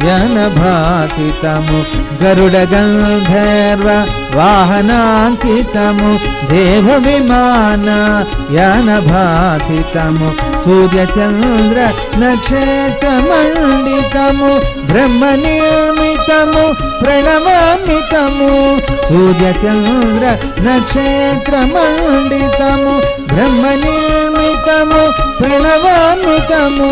యన భాసితము గరుడ గంధర్వ వాహనాంచితము దేవ విమాన యన భాసితము సూర్యచంద్ర నక్షత్ర మండితము బ్రహ్మ నిర్మితము ప్రణవాన్వితము సూర్యచంద్ర నక్షత్ర మండితము బ్రహ్మ నిర్మితము ప్రణవాన్వితము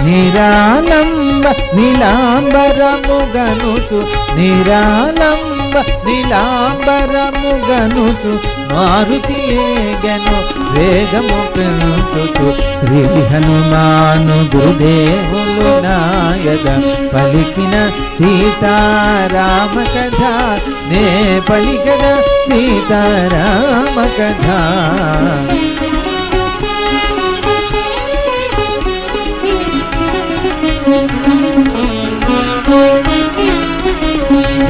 నిరాలంబ నీలాంబరము గనుచు నిరాలంబ నీలాంబరము గనుచు మారుతి ఏగను వేగము పెంచుతు శ్రీ హనుమాను గురుదేవులు నాయక పలికిన సీతారామ కథ నే పలికద సీతారామ కథ.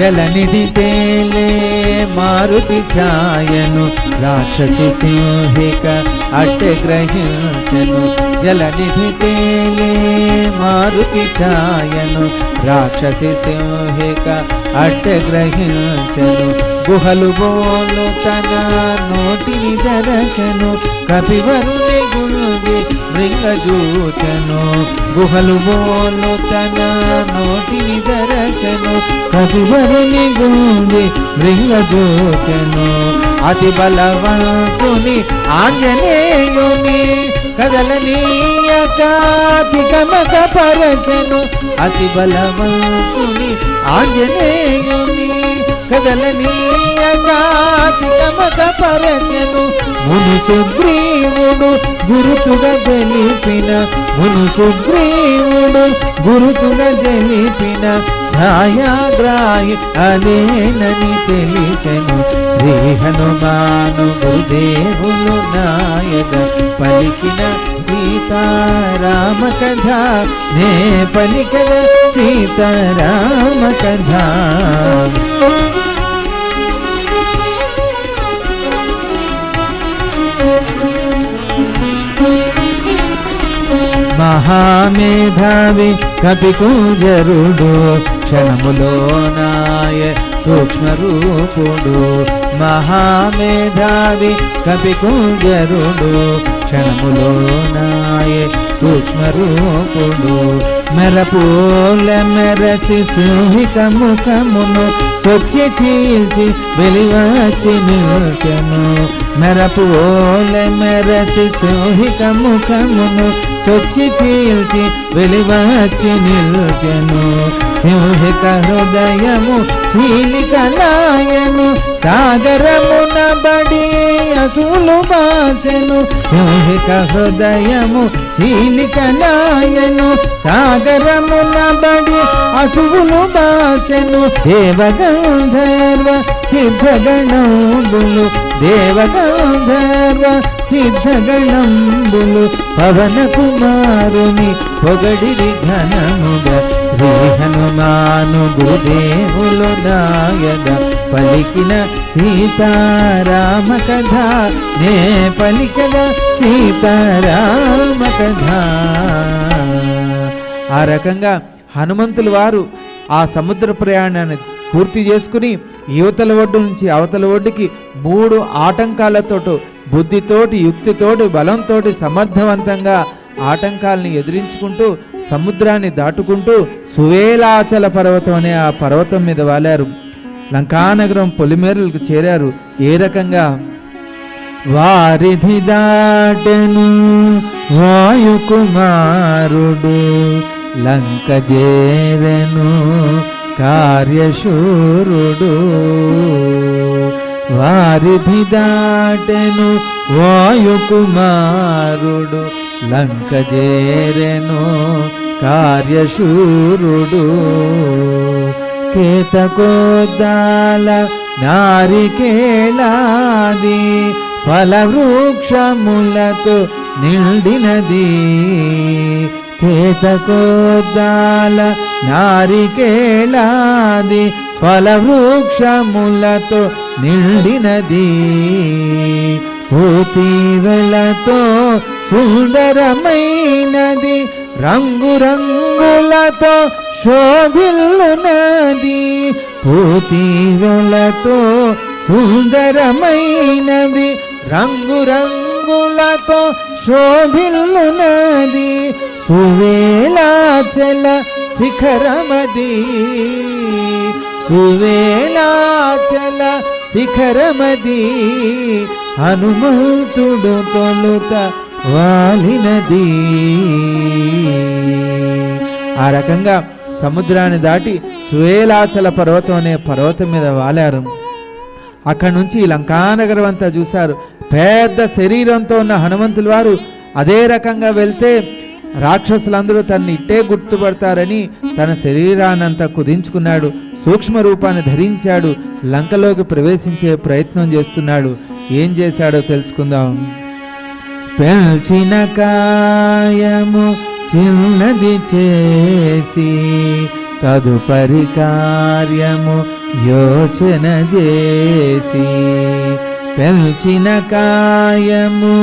జలనిధి తేలే మారుతి ఛాయను రాక్షసి సింహిక అట్టె గ్రహించను జలనిధి తేలే మారుతి ఛాయను రాక్షసి సింహిక అట్టె గ్రహించను గుహలు బోలు తన నోటిని జరచను కపివరుని గుంగి మృంగజూచను గుహలు బోలు తన నోటిని జరచను కపివరుని గుంగి మృంగజూచను అతి బలవంతుని ఆంజనేయుని కదలనీయకాతి కమక పరచను అతి బలవంతుని ఆంజనేయుని కదలనీయకాతి కమక పరచను మును సుగ్రీవుడు గురుతుగా తెలిపిన మును సుగ్రీవుడు గురుతుగా తెలిపిన ఛాయాగ్రాహి అనేనని తెలిసెను శ్రీ హనుమాను గురుదేవులు నాయక పలికిన సీతారామ కథ నే పలికద సీతారామ కథ. మహామేధావి కపికుంజరుడు క్షణములో నాయ సూక్ష్మరూపుడు మహామేధావి కపికుంజరుడు క్షణములో నాయ సూక్ష్మరూపుడు మెరపూల మెరసి సింహిక ముఖమును చొచ్చి చీల్చి వెలివచ్చి నిల్చెను మెరపూల మెరసి సింహిక ముఖమును చొచ్చి చీల్చి వెలివచ్చి నిల్చెను. సింహిక హృదయము చీలికలాయను, సాగరమున బడి అసులు బాసెను. సింహిక హృదయము చీలికలాయను, సాగరమున బడి అసువులు బాసెను. దేవగంధర్వ సిద్ధగణంబులు, దేవగంధర్వ సిద్ధగణంబులు పవన కుమారుని పొగడిరి ఘనముగా. శ్రీ హనుమాను గురుదేవులు నాయద పలికిన సీతారామ కథ, నే పలికన సీతారామ కథ. ఆ రకంగా హనుమంతుల వారు ఆ సముద్ర ప్రయాణాన్ని పూర్తి చేసుకుని యువతల ఒడ్డు నుంచి అవతల ఒడ్డుకి 3 ఆటంకాలతో, బుద్ధితోటి, యుక్తితోటి, బలంతోటి సమర్థవంతంగా ఆటంకాలని ఎదిరించుకుంటూ సముద్రాన్ని దాటుకుంటూ సువేలాచల పర్వతం అనే ఆ పర్వతం మీద వాలారు. లంకానగరం పొలిమేరలకు చేరారు. ఏ రకంగా? వారిధి దాటెను వాయుకుమారుడు, లంక చేరెను కార్యశూరుడు. వారిధి దాటెను వాయుకుమారుడు, లంక చేరెను కార్యశూరుడు. కేతకోద్దాల నారికేళాది ఫలవృక్షములతో నిండినది. కేతకోద్దాల నారికేళాది ఫలవృక్షములతో నిండినది. పూతివెలతో సుందరమైనది, రంగురంగులతో శోభిల్లునది. పూతివెలతో సుందరమైనది, రంగురంగులతో శోభిల్లునది. సువేలాచల శిఖరమది, సువేలాచల శిఖరమది. హనుమంతుడు తొలుత వాలినది. ఆ రకంగా సముద్రాన్ని దాటి సువేలాచల పర్వతం అనే పర్వతం మీద వాలారు. అక్కడి నుంచి లంకానగరం అంతా చూశారు. పెద్ద శరీరంతో ఉన్న హనుమంతుల వారు అదే రకంగా వెళ్తే రాక్షసులందరూ తన్ని ఇట్టే గుర్తుపడతారని తన శరీరాన్నంతా కుదించుకున్నాడు. సూక్ష్మ రూపాన్ని ధరించాడు. లంకలోకి ప్రవేశించే ప్రయత్నం చేస్తున్నాడు. ఏం చేశాడో తెలుసుకుందాం. పెల్చిన కాయము చిన్నది చేసి, తదుపరి కార్యము యోచన చేసి. పెల్చిన కాయము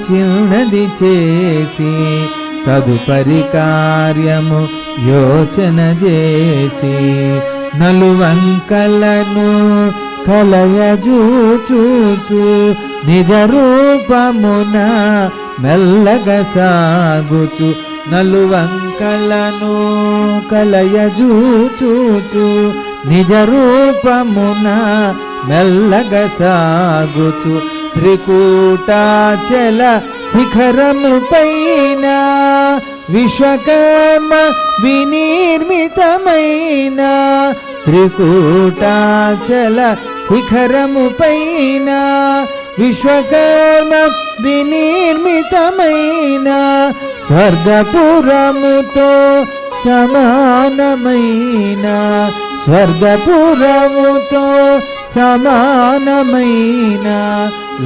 చిన్నది చేసి, తదుపరి కార్యము యోచన చేసి. నలువంకలను కలయజూచూచు, నిజ రూపమున మెల్లగా సాగుచు. నలువంకలను కలయజూచూచు, నిజ రూపమున మెల్లగా సాగుచు. త్రికూటాచల శిఖరము పైన విశ్వకర్మ వినిర్మితమైన. త్రికూటాచల శిఖరము పైన విశ్వకర్మ వినిర్మితమైన. స్వర్గపురముతో సమానమైన, స్వర్గపురముతో సమానమైన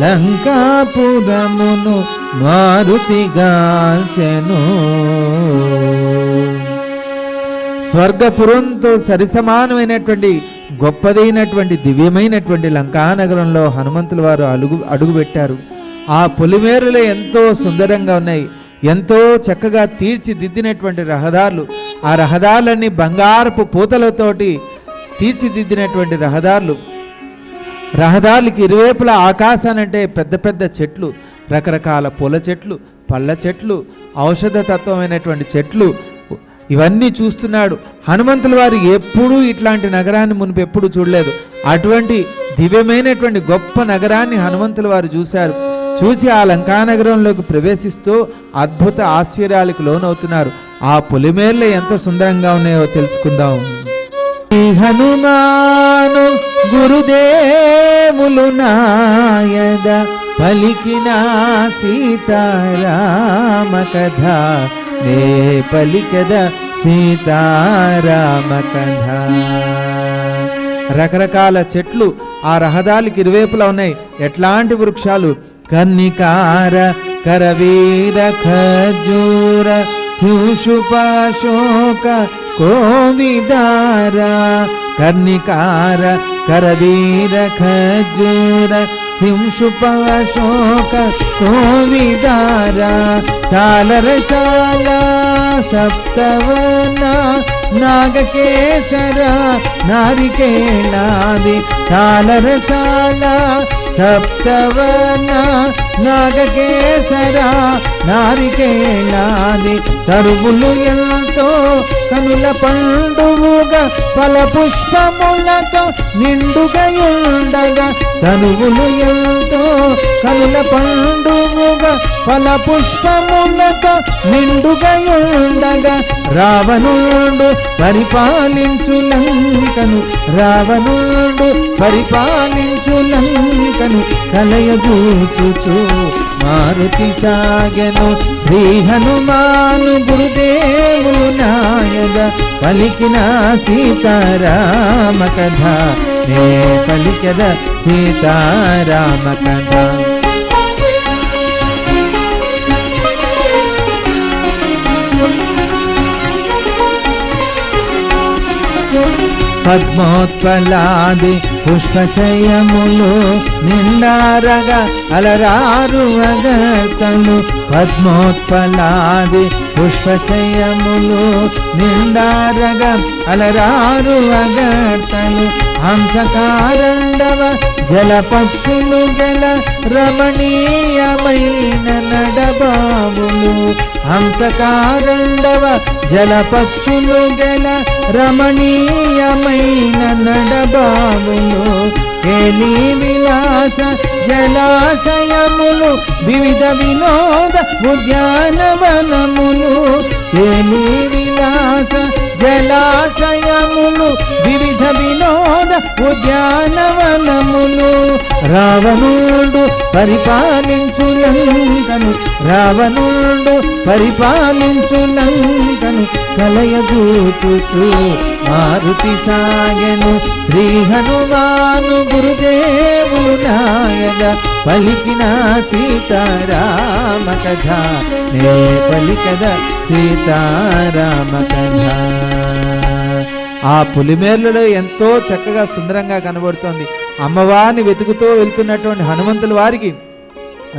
లంకాపురమును మారుతిగాల్చెను. స్వర్గపురంతో సరిసమానమైనటువంటి గొప్పదైనటువంటి దివ్యమైనటువంటి లంకానగరంలో హనుమంతుల వారు అడుగుపెట్టారు. ఆ పొలిమేరులు ఎంతో సుందరంగా ఉన్నాయి. ఎంతో చక్కగా తీర్చిదిద్దినటువంటి రహదారులు. ఆ రహదారులన్నీ బంగారపు పూతలతోటి తీర్చిదిద్దినటువంటి రహదారులు. రహదారులకి ఇరువైపులా ఆకాశానంటే పెద్ద పెద్ద చెట్లు, రకరకాల పూల చెట్లు, పళ్ళ చెట్లు, ఔషధ తత్వమైనటువంటి చెట్లు, ఇవన్నీ చూస్తున్నాడు. హనుమంతుల వారు ఎప్పుడూ ఇట్లాంటి నగరాన్ని మునుపు ఎప్పుడు చూడలేదు. అటువంటి దివ్యమైనటువంటి గొప్ప నగరాన్ని హనుమంతుల వారు చూశారు. చూసి ఆ లంకానగరంలోకి ప్రవేశిస్తూ అద్భుత ఆశ్చర్యాలకు లోనవుతున్నారు. ఆ పొలిమేర్లు ఎంత సుందరంగా ఉన్నాయో తెలుసుకుందాం. హనుమాను గురుదేవులు నాయద పలికిన సీతారామ కథ, నే పలికద సీతారామ కథ. రకరకాల చెట్లు ఆ రహదారికి ఇరువైపులా ఉన్నాయి. ఎట్లాంటి వృక్షాలు? కన్నికార, కరవీర, ఖజూర, శిశుపాశోక, కోవిదార. కర్ణికార, కరవీర, ఖజూర, శిశుపాశోక, కోవిదార. సాలరసాల, సప్తవన, నాగకేసర, నారికేళాది. సాలరసాల, సప్తవన, నాగకేసర, నారికేళాది. తరువులు ఎంతో కనుల పండువుగా ఫల పుష్పములతో నిండుగయుండగా. తరువులు ఎంతో కనుల పండువుగా ఫల పుష్పములతో నిండుగయుండగా. రావణుడు పరిపాలించు లంకను, రావణుడు పరిపాలించు లంకను. కలయజూచుచు మారుతి సాగెను, శ్రీ హనుమాను గురుదేవులు నాయద పలికిన సీతారామ కథ, నే పలికద సీతారామ కథ. పద్మోత్పలాది పుష్పచయములు నిండారగా అలరారు అగర్తలు. పద్మోత్పలాది పుష్పచయములు నిండారగా అలరారు అగర్తలు. హంసకారండవ జలపక్షులు జల రమణీయమైన నడబాబులు. హంసకారండవ జలపక్షులు జల రమణీయమైన నడబాబులు. కేలి విలాస జలాశయములు వివిధ వినోద ఉద్యానవనములు. కేలి విలాస జలాశయములు వివిధ వినోద ఉద్యానవనములు. రావణుడు పరిపాలించు లంకను, రావణుడు పరిపాలించు లంకను. కలయజూచుచు మారుతి సాగెను, శ్రీ హనుమాను గురుదేవులు నాయద పలికిన సీతారామ కథ, నే పలికద సీతారామ కథ. ఆ పులిమేర్లలో ఎంతో చక్కగా సుందరంగా కనబడుతోంది. అమ్మవారిని వెతుకుతూ వెళ్తున్నటువంటి హనుమంతుల వారికి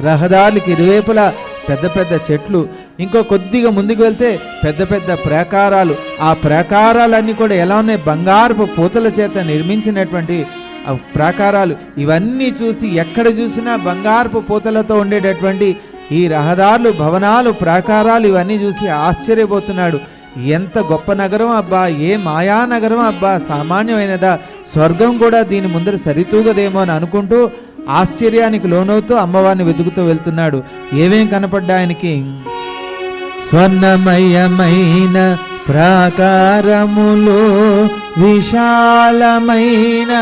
రహదారులకి ఇరువైపులా పెద్ద పెద్ద చెట్లు, ఇంకో కొద్దిగా ముందుకు వెళ్తే పెద్ద పెద్ద ప్రాకారాలు. ఆ ప్రాకారాలన్నీ కూడా ఎలా ఉన్నాయి? బంగారపు పూతల చేత నిర్మించినటువంటి ప్రాకారాలు. ఇవన్నీ చూసి ఎక్కడ చూసినా బంగారపు పూతలతో ఉండేటటువంటి ఈ రహదారులు, భవనాలు, ప్రాకారాలు ఇవన్నీ చూసి ఆశ్చర్యపోతున్నాడు. ఎంత గొప్ప నగరం అబ్బా, ఏ మాయా నగరం అబ్బా, సామాన్యమైనదా? స్వర్గం కూడా దీని ముందర సరితూగదేమో అని అనుకుంటూ ఆశ్చర్యానికి లోనవుతూ అమ్మవారిని వెతుకుతూ వెళ్తున్నాడు. ఏమేం కనపడ్డా ఆయనకి? స్వర్ణమయమైన ప్రాకారములు, విశాలమైన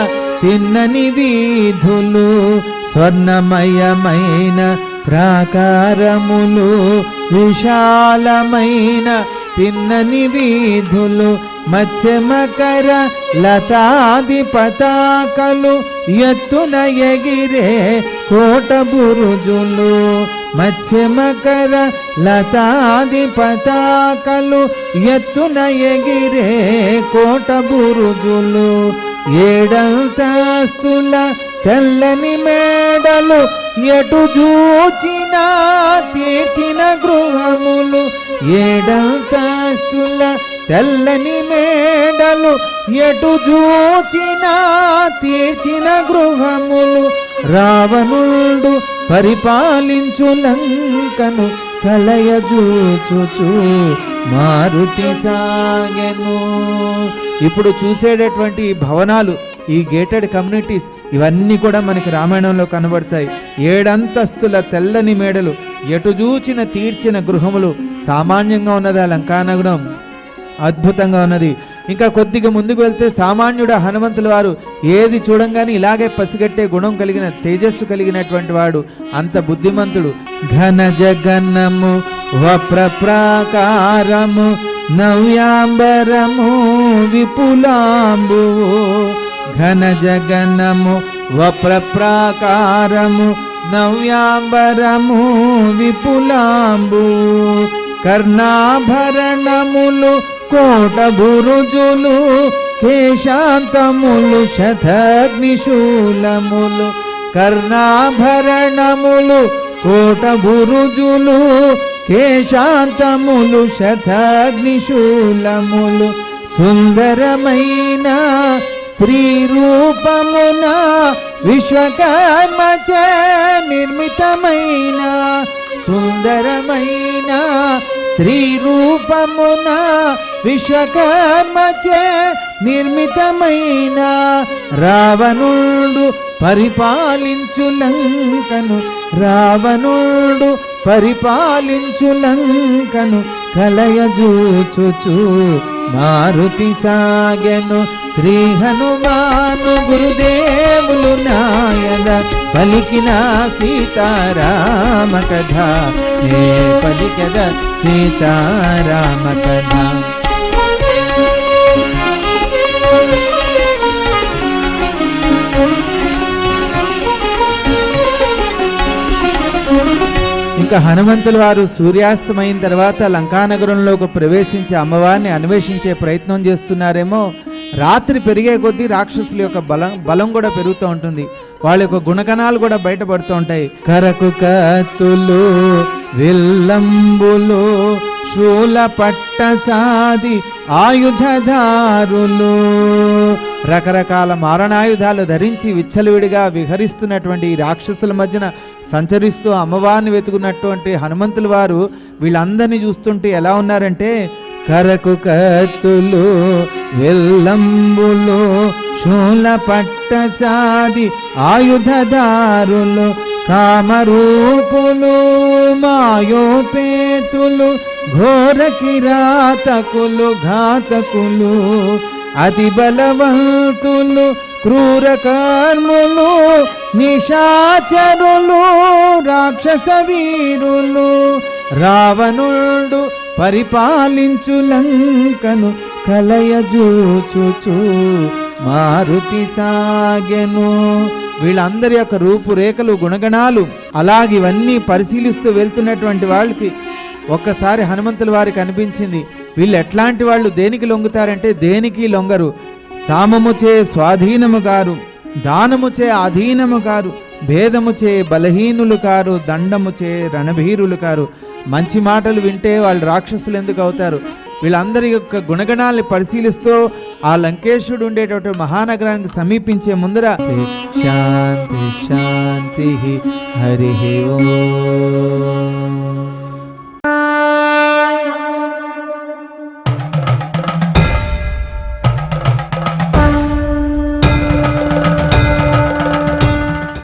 తిన్నని వీధులు. స్వర్ణమయమైన ప్రాకారములు, విశాలమైన తిన్నని వీధులు. మత్స్యమకర లతాది పతాకలు, ఎత్తున ఎగిరే కోట బురుజులు. మత్స్యమకర లతాది పతాకలు, ఎత్తున ఎగిరే కోట బురుజులు. ఏడంతస్తుల తెల్లని మేడలు, ఎటు చూచినా తీర్చిన గృహములు. ఏడంతస్తుల తెల్లని మేడలు, ఎటు చూచినా తీర్చిన గృహములు. రావణుడు పరిపాలించు లంకను, కలయజూచుచు మారుతి సాగెను. ఇప్పుడు చూసేటటువంటి భవనాలు, ఈ గేటెడ్ కమ్యూనిటీస్ ఇవన్నీ కూడా మనకి రామాయణంలో కనబడతాయి. 7 అంతస్తుల తెల్లని మేడలు, ఎటు చూచిన తీర్చిన గృహములు. సామాన్యంగా ఉన్నది ఆ లంకానగరం, అద్భుతంగా ఉన్నది. ఇంకా కొద్దిగా ముందుకు వెళ్తే సామాన్యుడు హనుమంతుల వారు ఏది చూడంగానే ఇలాగే పసిగట్టే గుణం కలిగిన, తేజస్సు కలిగినటువంటి వాడు, అంత బుద్ధిమంతుడు. ఘన జగన్నము వప్రప్రాకారము నవ్యాంబరము విపులాంబు. ఘన జగన్నము వప్రప్రాకారము నవ్యాంబరము విపులాంబు. కర్ణాభరణములు కోట బురుజులు కేశాంతములు శతగ్నిశూలములు. కర్ణాభరణములు కోట బురుజులు కేశాంతములు శతగ్నిశూలములు. సుందరమైన స్త్రీ రూపమున విశ్వకర్మచే నిర్మితమైన. సుందరమైన స్త్రీ రూపమున విశ్వకర్మచే నిర్మితమైన. రావణుడు పరిపాలించు లంకను, రావణుడు పరిపాలించు లంకను కలయజూచుచు మారుతి సాగెను. శ్రీ హనుమాను గురుదేవులు నాయన పలికిన సీతారామ కథ, నే పలికద సీతారామ కథ. ఇంకా హనుమంతుల వారు సూర్యాస్తమైన తర్వాత లంకానగరంలోకి ప్రవేశించి అమ్మవారిని అన్వేషించే ప్రయత్నం చేస్తున్నారేమో. రాత్రి పెరిగే కొద్దీ రాక్షసుల యొక్క బలం కూడా పెరుగుతూ ఉంటుంది, వాళ్ళ యొక్క గుణగణాలు కూడా బయటపడుతూ ఉంటాయి. కరకు కత్తులు విల్లంబులు శూల పట్ట సాది ఆయుధదారులు. రకరకాల మారణాయుధాలు ధరించి విచ్చలవిడిగా విహరిస్తున్నటువంటి ఈ రాక్షసుల మధ్యన సంచరిస్తూ అమ్మవారిని వెతుకున్నటువంటి హనుమంతుల వారు వీళ్ళందరినీ చూస్తుంటే ఎలా ఉన్నారంటే, కరకు కత్తులు విల్లంబులు శూల పట్ట సాది ఆయుధదారులు. కామరూపులు మాయోపేతులు ఘోర కిరాతకులు ఘాతకులు. అతి బలవంతులు క్రూర కర్ములు నిశాచరులు రాక్షస వీరులు. రావణుడు పరిపాలించు లంకను కలయజూచుచు మారుతి సాగెను. వీళ్ళందరి యొక్క రూపురేఖలు గుణగణాలు అలాగివన్నీ పరిశీలిస్తూ వెళ్తున్నటువంటి వాళ్ళకి ఒక్కసారి హనుమంతుల వారికి అనిపించింది, వీళ్ళు ఎట్లాంటి వాళ్ళు, దేనికి లొంగుతారంటే దేనికి లొంగరు. సామముచే స్వాధీనము గారు, దానముచే అధీనము కారు, భేదముచే బలహీనులు కారు, దండముచే రణభీరులు కారు. మంచి మాటలు వింటే వాళ్ళు రాక్షసులు ఎందుకు అవుతారు? వీళ్ళందరి యొక్క గుణగణాలను పరిశీలిస్తూ ఆ లంకేశుడు ఉండేటటువంటి మహానగరానికి సమీపించే ముందర శాంతి శాంతి హరి ఓం.